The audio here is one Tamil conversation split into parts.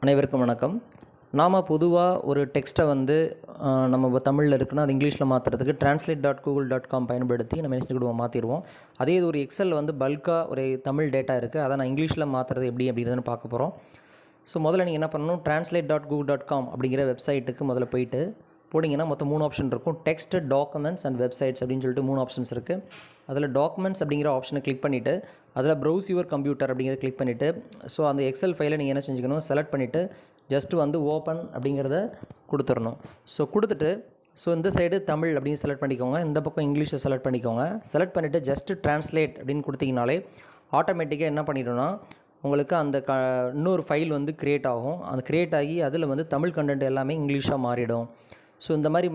அனைவருக்கும் வணக்கம். நாம பொதுவா ஒரு டெக்ஸ்ட்டை வந்து நம்ம தமிழ்ல இருக்குன்னா, அது இங்கிலீஷ்ல மாத்துறதுக்கு translate.google.com பயன்படுத்தி நம்ம என்ன செஞ்சுக்கிடுவோம், மாத்திருவோம். அதே இது ஒரு எக்ஸல் வந்து பல்கா ஒரு தமிழ் டேட்டா இருக்குது, அதை நான் இங்கிலீஷில் மாற்றுறது எப்படி அப்படிங்கிறதுன்னு பார்க்க போகிறோம். ஸோ முதல்ல நீங்கள் என்ன பண்ணணும், translate.google.com அப்படிங்கிற வெப்சைட்டுக்கு முதல்ல போயிட்டு போட்டிங்கன்னா மொத்தம் 3 ஆப்ஷன் இருக்கும். டெக்ஸ்ட், டாக்குமெண்ட்ஸ் அண்ட் வெப்சைட்ஸ் அப்படின்னு சொல்லிட்டு 3 ஆப்ஷன்ஸ் இருக்குது. அதில் டாக்குமெண்ட்ஸ் அப்படிங்கிற ஆப்ஷனை கிளிக் பண்ணிவிட்டு அதில் ப்ரௌஸ் யுவர் கம்ப்யூட்டர் அப்படிங்கிறத கிளிக் பண்ணிவிட்டு ஸோ அந்த எக்ஸல் ஃபைலை நீங்கள் என்ன செஞ்சுக்கணும், செலக்ட் பண்ணிவிட்டு ஜஸ்ட்டு வந்து ஓப்பன் அப்படிங்கிறத கொடுத்துடணும். ஸோ கொடுத்துட்டு இந்த சைடு தமிழ் அப்படின்னு செலக்ட் பண்ணிக்கோங்க, இந்த பக்கம் இங்கிலீஷை செலக்ட் பண்ணிக்கோங்க. செலக்ட் பண்ணிவிட்டு ஜஸ்ட்டு ட்ரான்ஸ்லேட் அப்படின்னு கொடுத்தீங்கனாலே ஆட்டோமேட்டிக்காக என்ன பண்ணிவிடும்னா உங்களுக்கு அந்த இன்னொரு ஃபைல் வந்து க்ரியேட் ஆகும். அந்த க்ரியேட் ஆகி அதில் வந்து தமிழ் கண்டென்ட் எல்லாமே இங்கிலீஷாக மாறிடும். ஸோ இந்த மாதிரி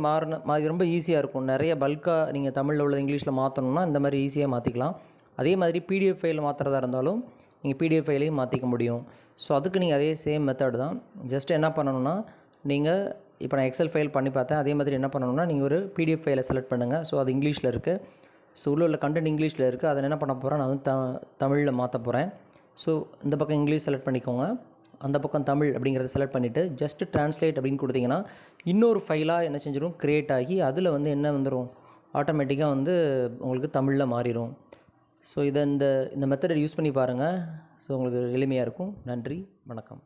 ரொம்ப ஈஸியாக இருக்கும். நிறைய பல்காக நீங்கள் தமிழில் உள்ளது இங்கிலீஷில் மாற்றணுன்னா இந்த மாதிரி ஈஸியாக மாற்றிக்கலாம். அதே மாதிரி பிடிஎஃப் ஃபைல் மாற்றுறதா இருந்தாலும் நீங்கள் பிடிஎஃப் ஃபைலையும் மாற்றிக்க முடியும். ஸோ அதுக்கு நீங்கள் அதே சேம் மெத்தட் தான். ஜஸ்ட் என்ன பண்ணணும்னா, நீங்கள் இப்போ நான் எக்ஸல் ஃபைல் பண்ணி பார்த்தேன், அதே மாதிரி என்ன பண்ணணும்னா நீங்கள் ஒரு பிடிஎஃப் ஃபைலை செலக்ட் பண்ணுங்கள். ஸோ அது இங்கிலீஷில் இருக்குது. ஸோ உள்ள கண்டென்ட் இங்கிலீஷில் இருக்குது. அதை என்ன பண்ண போகிறேன், நான் வந்து தமிழில் மாற்ற போகிறேன். ஸோ இந்த பக்கம் இங்கிலீஷ் செலக்ட் பண்ணிக்கோங்க, அந்த பக்கம் தமிழ் அப்படிங்கிறத செலக்ட் பண்ணிவிட்டு ஜஸ்ட் ட்ரான்ஸ்லேட் அப்படின்னு கொடுத்தீங்கன்னா இன்னொரு ஃபைலாக என்ன செஞ்சிடும், க்ரியேட் ஆகி அதில் வந்து என்ன வந்துடும், ஆட்டோமேட்டிக்காக வந்து உங்களுக்கு தமிழில் மாறிடும். ஸோ இதை இந்த மெத்தடை யூஸ் பண்ணி பாருங்கள். ஸோ உங்களுக்கு எளிமையாக இருக்கும். நன்றி, வணக்கம்.